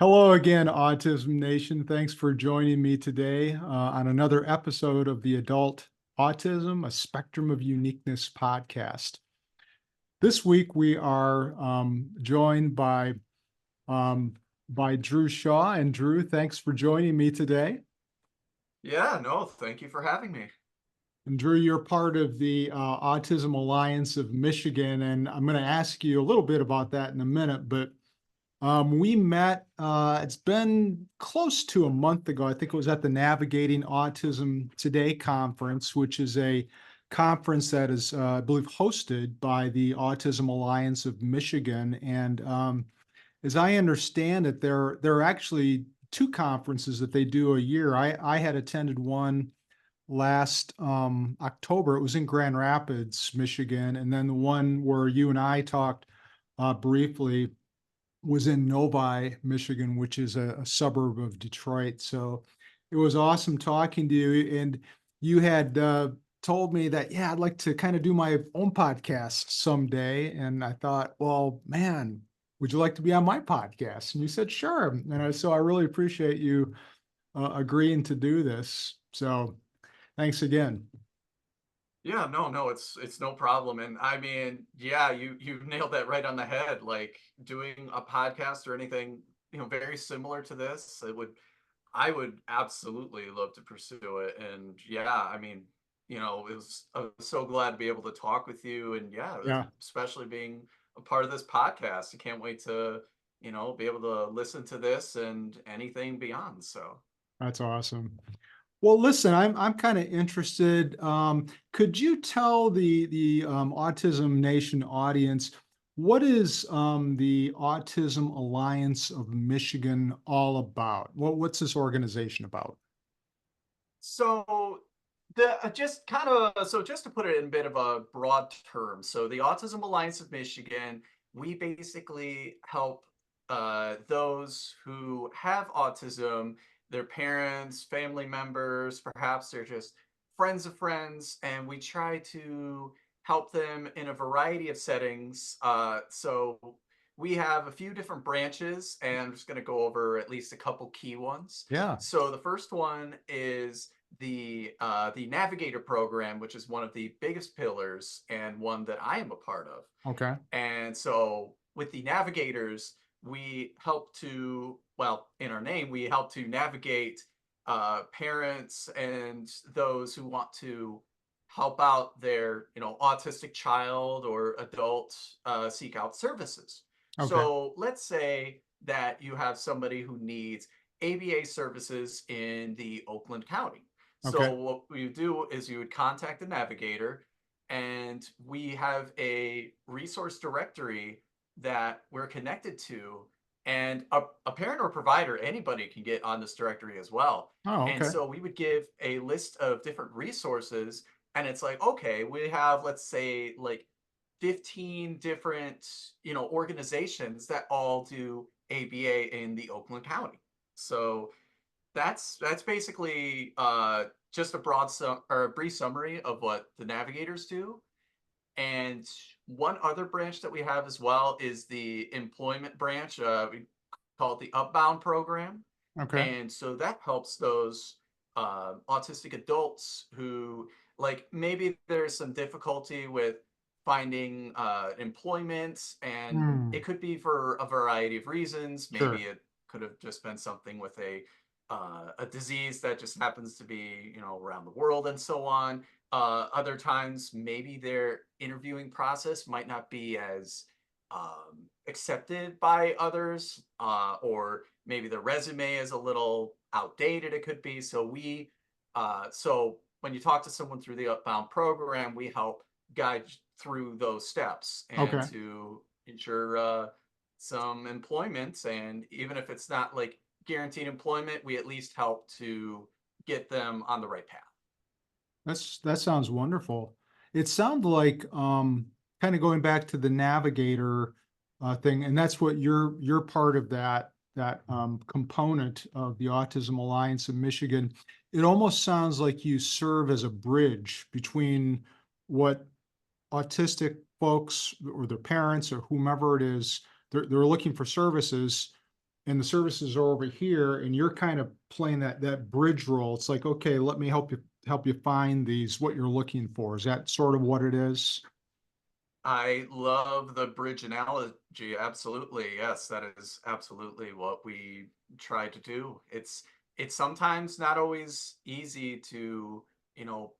Hello again, Autism Nation. Thanks for joining me today on another episode of the Adult Autism, a Spectrum of Uniqueness podcast. This week we are joined um, by Drew Shaw. And Drew, thanks for joining me today. Yeah, no, thank you for having me. And Drew, you're part of the Autism Alliance of Michigan, and I'm going to ask you a little bit about that in a minute, but we met, it's been close to a month ago. I think it was at the Navigating Autism Today conference, which is a conference that is, I believe, hosted by the Autism Alliance of Michigan. And as I understand it, there are actually two conferences that they do a year. I had attended one last October. It was in Grand Rapids, Michigan, and then the one where you and I talked briefly was in Novi, Michigan, which is a suburb of Detroit. So it was awesome talking to you. And you had told me that, yeah, I'd like to kind of do my own podcast someday. And I thought, well, man, would you like to be on my podcast? And you said, sure. So I really appreciate you agreeing to do this. So thanks again. Yeah, no, it's no problem. And I mean, yeah, you nailed that right on the head. Like doing a podcast or anything, very similar to this, I would absolutely love to pursue it. And yeah, I mean, I was so glad to be able to talk with you. And yeah, Yeah, especially being a part of this podcast. I can't wait to, be able to listen to this and anything beyond. So. that's awesome. Well, listen, I'm kind of interested. Could you tell the Autism Nation audience what is the Autism Alliance of Michigan all about? What's this organization about? So the just kind of so just to put it in a bit of a broad term, so the Autism Alliance of Michigan, we basically help those who have autism, their parents, family members, perhaps they're just friends of friends, and we try to help them in a variety of settings. So we have a few different branches, and I'm just going to go over at least a couple key ones. Yeah. So the first one is the Navigator program, which is one of the biggest pillars and one that I am a part of. Okay. And so with the navigators, we help to, well, in our name, we help to navigate parents and those who want to help out their, autistic child or adult seek out services. Okay. So let's say that you have somebody who needs ABA services in the Oakland County. Okay. So what we do is you would contact the navigator, and we have a resource directory that we're connected to. And a parent or provider, anybody can get on this directory as well. Oh, And okay. so we would give a list of different resources, and it's like, okay, we have, let's say, like 15 different, organizations that all do ABA in the Oakland County. So that's basically just a or a brief summary of what the navigators do. And one other branch that we have as well is the employment branch. We call it the Upbound program. Okay. And so that helps those autistic adults who, like, maybe there's some difficulty with finding employment, and Hmm. it could be for a variety of reasons. Maybe Sure. it could have just been something with a disease that just happens to be, around the world and so on. Other times, maybe their interviewing process might not be as accepted by others, or maybe the resume is a little outdated. It could be. So when you talk to someone through the Upbound program, we help guide through those steps and Okay. to ensure some employment. And even if it's not like guaranteed employment, we at least help to get them on the right path. That sounds wonderful. It sounds like kind of going back to the navigator thing, and that's what you're part of that component of the Autism Alliance of Michigan. It almost sounds like you serve as a bridge between what autistic folks or their parents or whomever it is, they're looking for services, and the services are over here, and you're kind of playing that bridge role. It's like, okay, let me help you find these what you're looking for. Is that sort of what it is? I love the bridge analogy. Absolutely. Yes, that is absolutely what we try to do. It's sometimes not always easy to,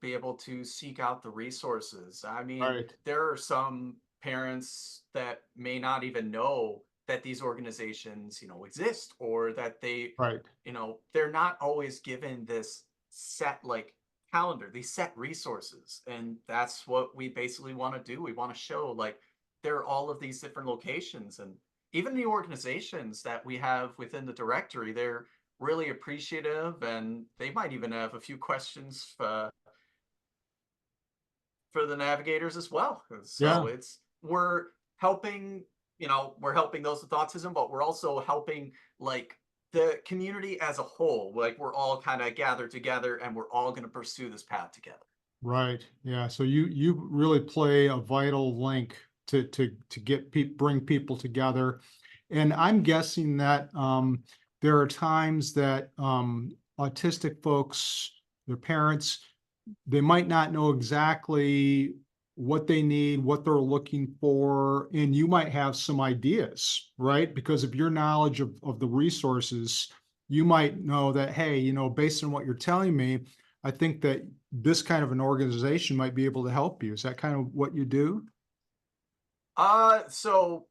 be able to seek out the resources. I mean, Right, there are some parents that may not even know that these organizations, exist, or that right. they're not always given this set like calendar, these set resources. And that's what we basically want to do. We want to show like there are all of these different locations, and even the organizations that we have within the directory, they're really appreciative, and they might even have a few questions for the navigators as well. So Yeah, it's we're helping, we're helping those with autism, but we're also helping like the community as a whole. Like we're all kind of gathered together, and we're all going to pursue this path together. right. Yeah. So you really play a vital link to get bring people together. And I'm guessing that there are times that autistic folks, their parents, they might not know exactly what they need, what they're looking for, and you might have some ideas, right? Because of your knowledge of the resources, you might know that, hey, based on what you're telling me, I think that this kind of an organization might be able to help you. Is that kind of what you do? So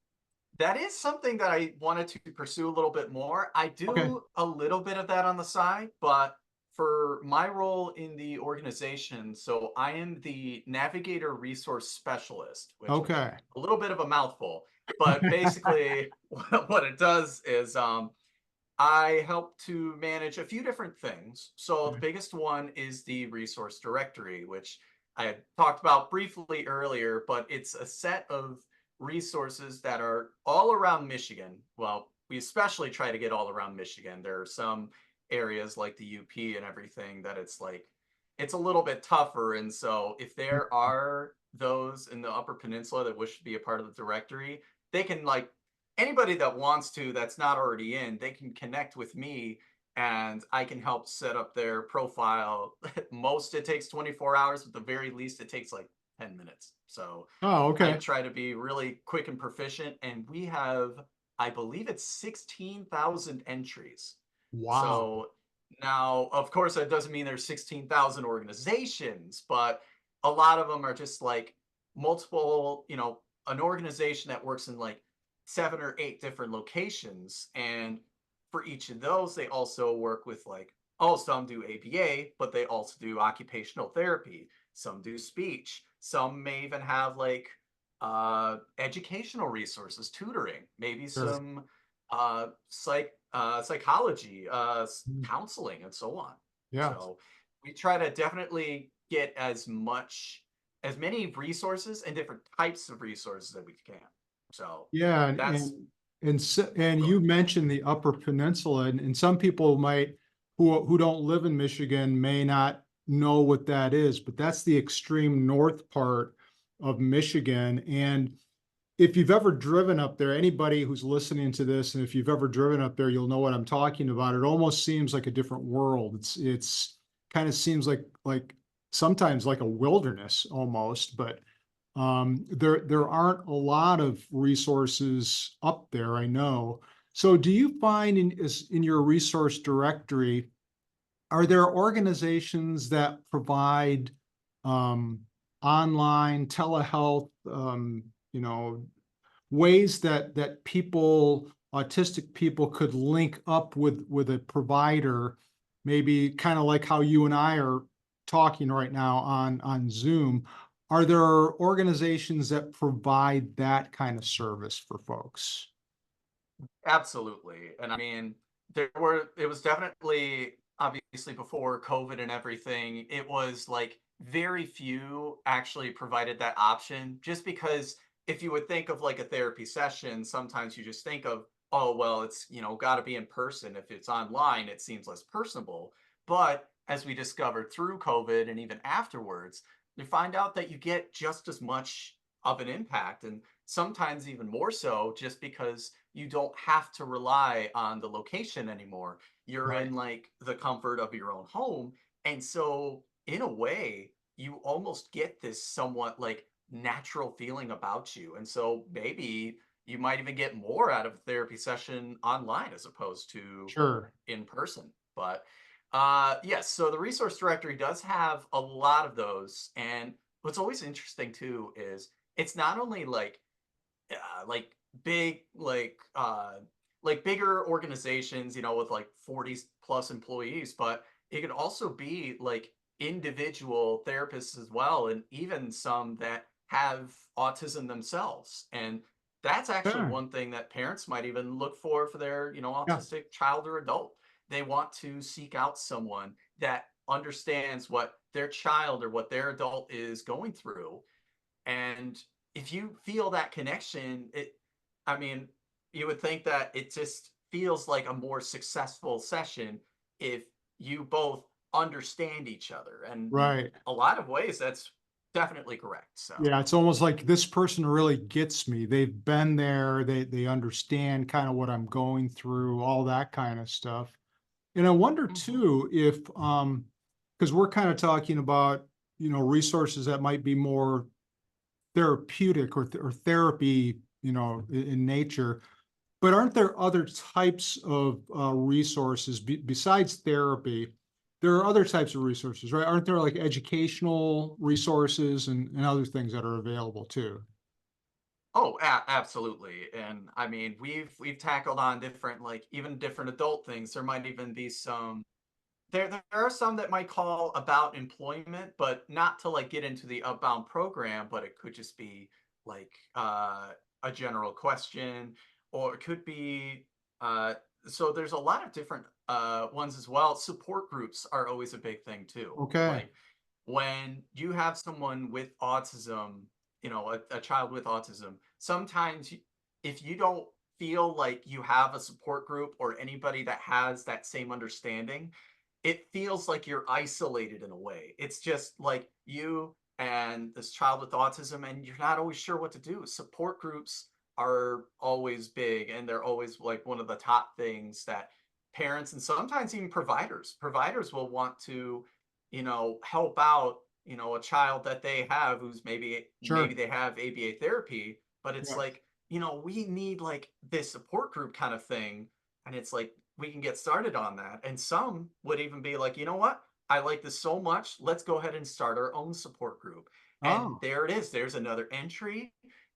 that is something that I wanted to pursue a little bit more. I Okay. do a little bit of that on the side, but for my role in the organization, so I am the Navigator Resource Specialist, which is Okay. a little bit of a mouthful. But basically, what it does is I help to manage a few different things. So the biggest one is the resource directory, which I had talked about briefly earlier, but it's a set of resources that are all around Michigan. Well, we especially try to get all around Michigan. There are some areas like the UP and everything that it's a little bit tougher. And so if there are those in the Upper Peninsula that wish to be a part of the directory, they can like anybody that wants to that's not already in, they can connect with me, and I can help set up their profile. Most it takes 24 hours, but the very least it takes like 10 minutes. So Oh, I okay. try to be really quick and proficient, and we have, I believe it's 16,000 entries. Wow. So now, of course, that doesn't mean there's 16,000 organizations, but a lot of them are just like multiple, an organization that works in like 7 or 8 different locations. And for each of those, they also work with like, oh, some do ABA, but they also do occupational therapy. Some do speech. Some may even have like educational resources, tutoring, maybe Sure. some psychology, counseling, and so on. Yeah. So we try to definitely get as many resources and different types of resources that we can. So Yeah, that's and go you mentioned the Upper Peninsula, and some people might who don't live in Michigan may not know what that is, but that's the extreme north part of Michigan. And if you've ever driven up there, anybody who's listening to this, and if you've ever driven up there, you'll know what I'm talking about. It almost seems like a different world. It's kind of seems like sometimes like a wilderness almost, but there aren't a lot of resources up there, I know. So do you find in your resource directory, are there organizations that provide um, online telehealth, ways that people, autistic people, could link up with a provider, maybe kind of like how you and I are talking right now on Zoom. Are there organizations that provide that kind of service for folks? Absolutely. And I mean, it was definitely obviously before COVID and everything, it was like very few actually provided that option just because if you would think of like a therapy session, sometimes you just think of, oh, well, it's, got to be in person. If it's online, it seems less personable. But as we discovered through COVID and even afterwards, you find out that you get just as much of an impact, and sometimes even more so, just because you don't have to rely on the location anymore. You're Right. in like the comfort of your own home. And so, in a way, you almost get this somewhat like natural feeling about you. And so, maybe you might even get more out of a therapy session online as opposed to Sure. in person. But yes, so the resource directory does have a lot of those. And what's always interesting too is it's not only like big like bigger organizations, you know, with like 40 plus employees, but it could also be like individual therapists as well, and even some that have autism themselves. And that's actually Yeah. one thing that parents might even look for their, you know, Yeah. autistic child or adult. They want to seek out someone that understands what their child or what their adult is going through. And if you feel that connection, I mean, you would think that it just feels like a more successful session if you both understand each other. And Right. a lot of ways, that's definitely correct. So, Yeah, it's almost like this person really gets me. They've been there, they understand kind of what I'm going through, all that kind of stuff. And I wonder mhm. too if because we're kind of talking about, resources that might be more therapeutic or therapy, in nature. But aren't there other types of resources besides therapy? There are other types of resources, right? Aren't there like educational resources and other things that are available too? Oh, absolutely. And I mean, we've tackled on different, like even different adult things. There might even be some there are some that might call about employment, but not to like get into the Upbound program, but it could just be like a general question, or it could be uh so there's a lot of different ones as well. Support groups are always a big thing too. Okay, Like when you have someone with autism, you know, a child with autism, sometimes if you don't feel like you have a support group or anybody that has that same understanding, it feels like you're isolated in a way. It's just like you and this child with autism, and you're not always sure what to do. Support groups are always big, and they're always like one of the top things that parents and sometimes even providers will want to, you know, help out, you know, a child that they have who's maybe sure. they have ABA therapy, but it's Yeah. like, you know, we need like this support group kind of thing. And it's like we can get started on that. And some would even be like, you know what? I like this so much. Let's go ahead and start our own support group. And Oh, there it is. There's another entry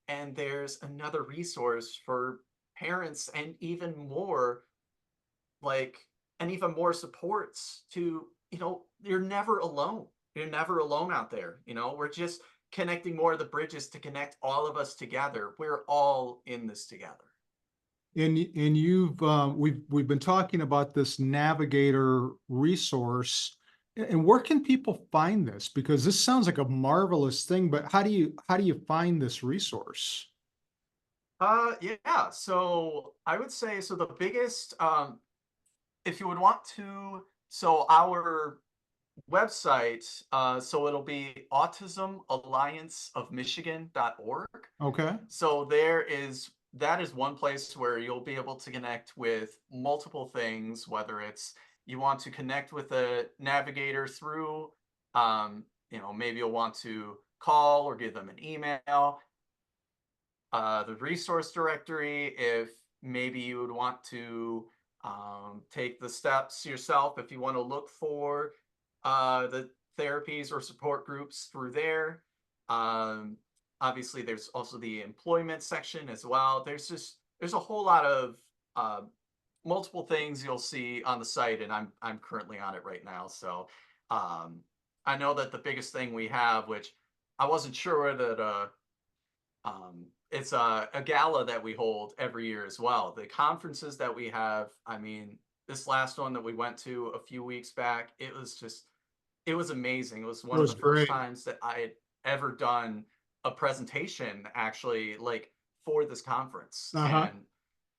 and there's another resource for parents, and even more like and even more supports to, you know, you're never alone. You're never alone out there. You know, we're just connecting more of the bridges to connect all of us together. We're all in this together. and you've we've been talking about this navigator resource. And where can people find this? Because this sounds like a marvelous thing, but how do you find this resource? Yeah. So I would say so the biggest if you would want to, so our website, so it'll be autismallianceofmichigan.org. Okay, So that is one place where you'll be able to connect with multiple things, whether it's you want to connect with a navigator through, you know, maybe you'll want to call or give them an email, the resource directory if maybe you would want to take the steps yourself if you want to look for the therapies or support groups through there. Um, Obviously, there's also the employment section as well. There's a whole lot of uh, multiple things you'll see on the site, and I'm currently on it right now. So um, I know that the biggest thing we have, which I wasn't sure that it's a gala that we hold every year as well. The conferences that we have, I mean, this last one that we went to a few weeks back, it was amazing. It was it one of was the first great. times that I had ever done a presentation actually like for this conference. Uh-huh. And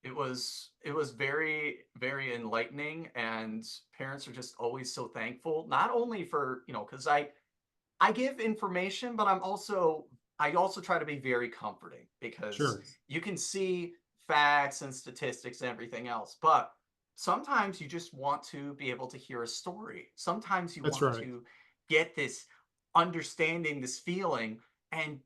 it was very, very enlightening, and parents are just always so thankful, not only for, you know, because I give information, but I also try to be very comforting because Sure. you can see facts and statistics and everything else. But sometimes you just want to be able to hear a story. Sometimes you That's want right. to get this understanding, this feeling. And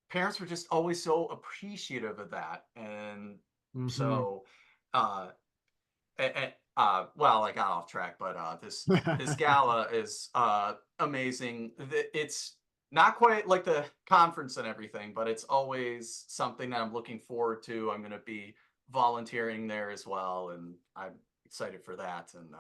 parents were just always so appreciative of that. And Hmm. so, uh, well, I got off track, but this gala is amazing. It's not quite like the conference and everything, but it's always something that I'm looking forward to. I'm going to be volunteering there as well, and I'm excited for that, and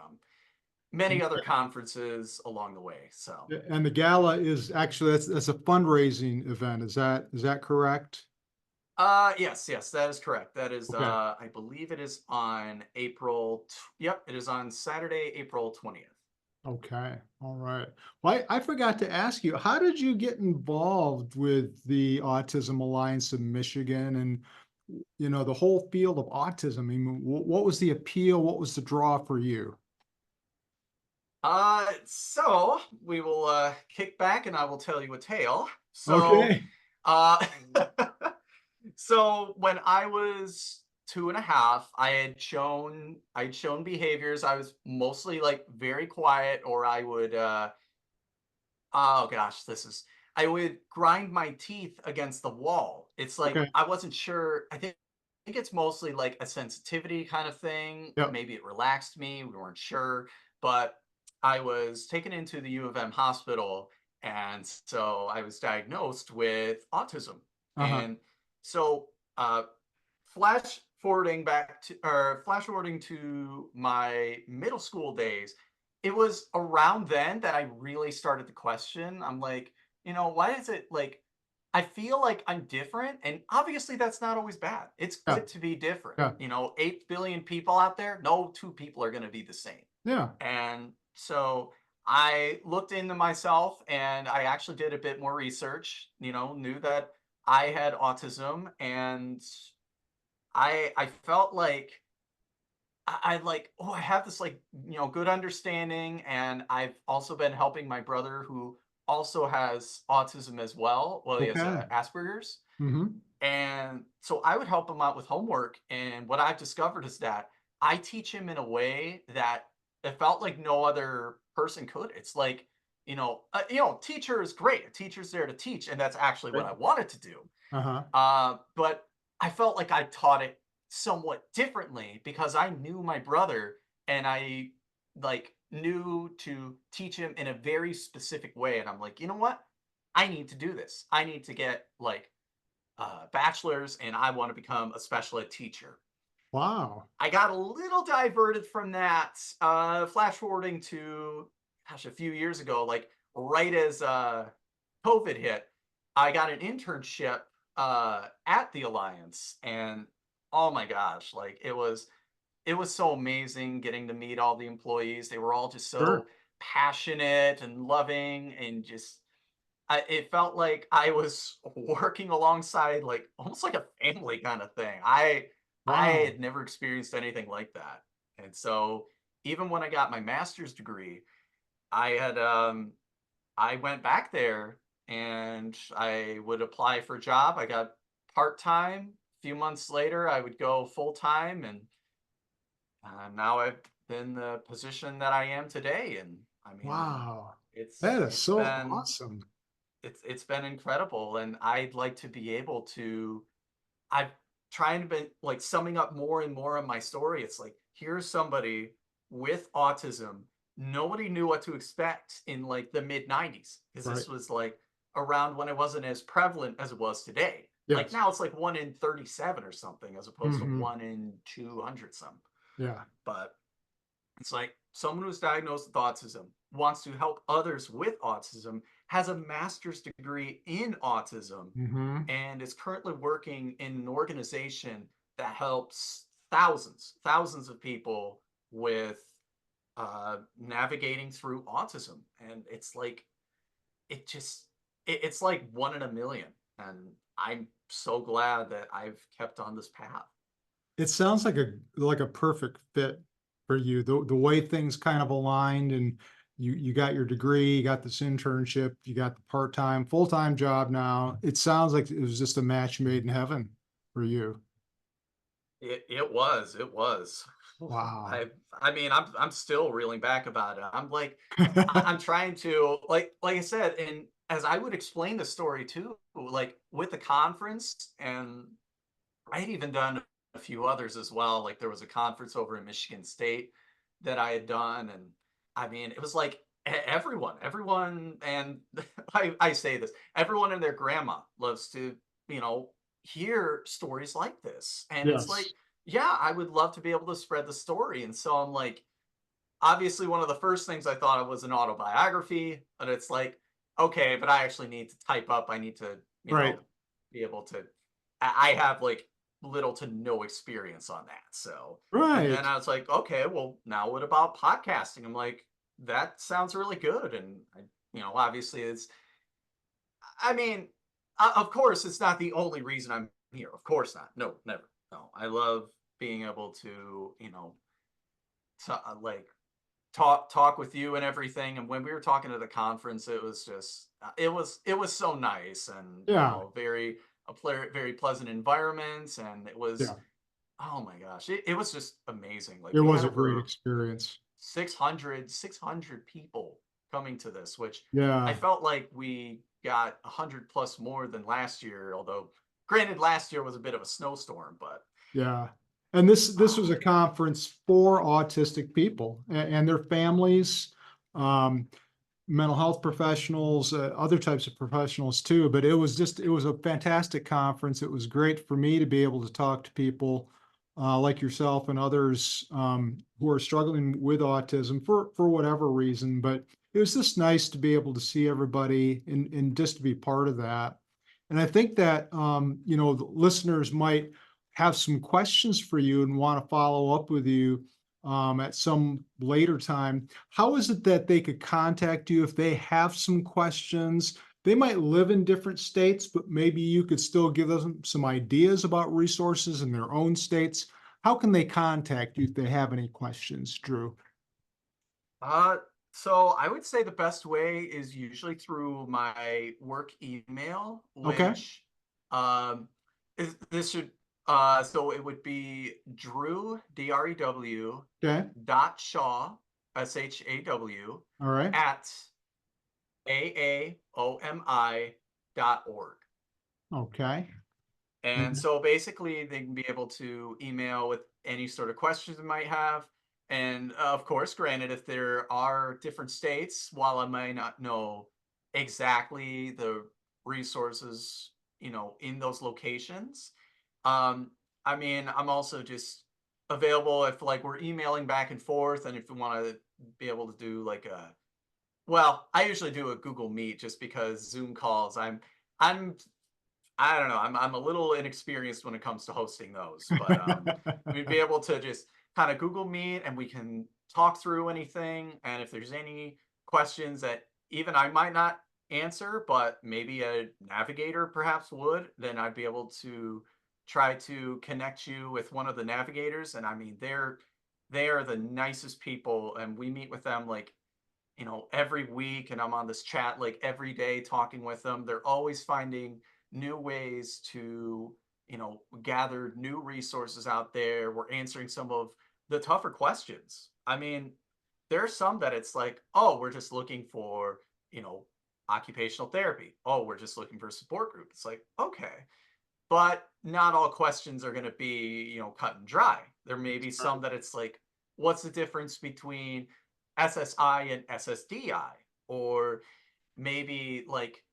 many other conferences along the way. So, And the gala is actually, that's a fundraising event. Is that correct? yes, yes, that is correct. That is, Okay. I believe it is on Yep, it is on Saturday, April 20th. Okay. All right. Well, I forgot to ask you, how did you get involved with the Autism Alliance of Michigan and, the whole field of autism? I mean, what was the appeal? What was the draw for you? So we will kick back and I will tell you a tale. So, Okay. uh, so when I was 2.5, I had shown behaviors. I was mostly like very quiet, or I would oh gosh, I would grind my teeth against the wall. It's like Okay. I wasn't sure. I think it's mostly like a sensitivity kind of thing. Yep. Maybe it relaxed me. We weren't sure, but I was taken into the U of M hospital, and so I was diagnosed with autism. Uh-huh. And so, uh, flash forwarding to my middle school days, it was around then that I really started to question. I'm like, why is it like I feel like I'm different? And obviously that's not always bad. It's Yeah. good to be different. Yeah. 8 billion people out there, no two people are going to be the same. Yeah. And so I looked into myself and I actually did a bit more research, knew that I had autism, and I felt like I like, oh, I have this like, good understanding. And I've also been helping my brother who also has autism as well. Well, he has Okay. Asperger's. Hmm. And so I would help him out with homework. And what I've discovered is that I teach him in a way that it felt like no other person could. It's like, teacher is great. A teacher's there to teach. And that's actually what Right. I wanted to do. Uh-huh. But I felt like I taught it somewhat differently because I knew my brother, and I like knew to teach him in a very specific way. And I'm like, you know what? I need to do this. I need to get like bachelor's, and I want to become a special ed teacher. Wow. I got a little diverted from that. Flash forwarding to, gosh, a few years ago, like right as COVID hit, I got an internship at the Alliance, and oh my gosh, like it was so amazing getting to meet all the employees. They were all just Sure. so passionate and loving, and just it felt like I was working alongside like almost like a family kind of thing. I Wow. had never experienced anything like that. And so even when I got my master's degree, I went back there and I would apply for a job. I got part-time. A few months later, I would go full-time, and now I've been the position that I am today. And I mean, Wow. it's That is it's so been awesome. it's been incredible, and I'd like to be able to I've trying to be like summing up more and more of my story. It's like, here's somebody with autism. Nobody knew what to expect in like the mid 90s, because Right. this was like around when it wasn't as prevalent as it was today. Like Yes. now it's like 1 in 37 or something, as opposed to Hmm. 1 in 200 some. Yeah. But it's like someone who's diagnosed with autism wants to help others with autism, has a master's degree in autism, Hmm. and is currently working in an organization that helps thousands of people with navigating through autism. And it's like, it's like 1 in a million. And I'm so glad that I've kept on this path. It sounds like a perfect fit for you. The way things kind of aligned, and you got your degree, you got this internship, you got the part-time, full-time job now. It sounds like it was just a match made in heaven for you. It was. Wow. I I mean, I'm still reeling back about it. I'm like, I'm trying to like I said, and as I would explain the story too, like with the conference, and I had even done a few others as well. Like there was a conference over in Michigan State that I had done, and I mean, it was like everyone, and I say this, everyone and their grandma loves to, you know, hear stories like this, and it's Yes. like, yeah, I would love to be able to spread the story, and so I'm like, obviously, one of the first things I thought of was an autobiography, but it's like, okay, but I actually need to type up. I need to, you Right. know, be able to. I have like little to no experience on that. So, and then Right. I was like, okay, well, now what about podcasting? I'm like, that sounds really good. And obviously, I mean, of course, it's not the only reason I'm here. Of course not. No, never. No, I love being able to, like talk with you and everything. And when we were talking at the conference, it was just it was so nice, and Yeah. very pleasant environment, and it was, Yeah. oh my gosh, it was just amazing. Like It we was had a great over experience. 600 people coming to this, which I Yeah. felt like we got 100 plus more than last year, although granted last year was a bit of a snowstorm, but Yeah. And this oh was my a conference for autistic people and their families, um, mental health professionals, other types of professionals too. But it was a fantastic conference. It was great for me to be able to talk to people like yourself and others who are struggling with autism for whatever reason. But it was just nice to be able to see everybody and just to be part of that. And I think that the listeners might have some questions for you and want to follow up with you at some later time. How is it that they could contact you if they have some questions? They might live in different states, but maybe you could still give them some ideas about resources in their own states. How can they contact you if they have any questions, Drew? Uh, so I would say the best way is usually through my work email, Okay. which um is this should so it would be Drew DREW Okay. dot Shaw SHAW All right. at AAOMI.org. Okay. And And so basically, they can be able to email with any sort of questions they might have. And of course, granted, if there are different states, while I may not know exactly the resources, in those locations, um, I mean, I'm also just available if like we're emailing back and forth, and if you want to be able to do like well, I usually do a Google Meet just because Zoom calls, I'm I don't know. I'm a little inexperienced when it comes to hosting those, but we'd be able to just kind of Google Meet, and we can talk through anything. And if there's any questions that even I might not answer, but maybe a navigator perhaps would, then I'd be able to try to connect you with one of the navigators. And I mean, they are the nicest people, and we meet with them like, every week, and I'm on this chat like every day talking with them. They're always finding new ways to, gather new resources out there. We're answering some of the tougher questions. I mean, there's some that it's like, oh, we're just looking for, you know, occupational therapy. Oh, we're just looking for a support group. It's like, okay. But not all questions are going to be, cut and dry. There may be some that it's like, what's the difference between SSI and SSDI? Or maybe like,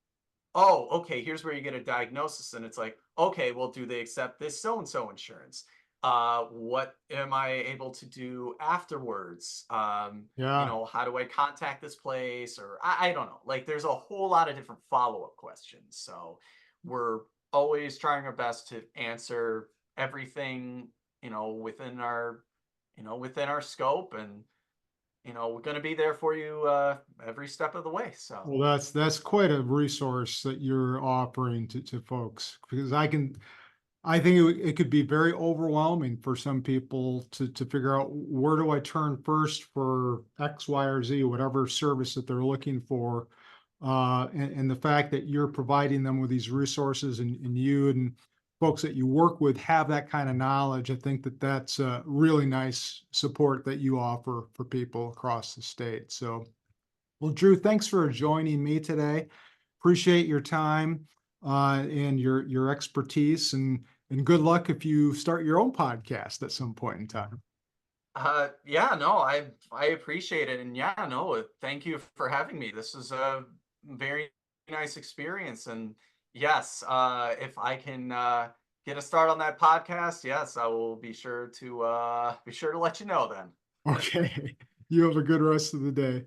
oh, okay, here's where you get a diagnosis. And it's like, okay, well, do they accept this so and so insurance? What am I able to do afterwards? yeah. How do I contact this place? Or I don't know. Like, there's a whole lot of different follow up questions. So we're always trying our best to answer everything, within our scope, and we're going to be there for you every step of the way. So Well, that's quite a resource that you're offering to folks because I think it could be very overwhelming for some people to figure out where do I turn first for X, Y, or Z, whatever service that they're looking for. And the fact that you're providing them with these resources and you and folks that you work with have that kind of knowledge. I think that that's a really nice support that you offer for people across the state. So, well, Drew, thanks for joining me today. Appreciate your time and your expertise, and good luck if you start your own podcast at some point in time. Yeah, no, I appreciate it, and yeah, no, thank you for having me. This is a very nice experience, and yes, if I can get a start on that podcast, yes, I will be sure to let you know then. Okay. You have a good rest of the day.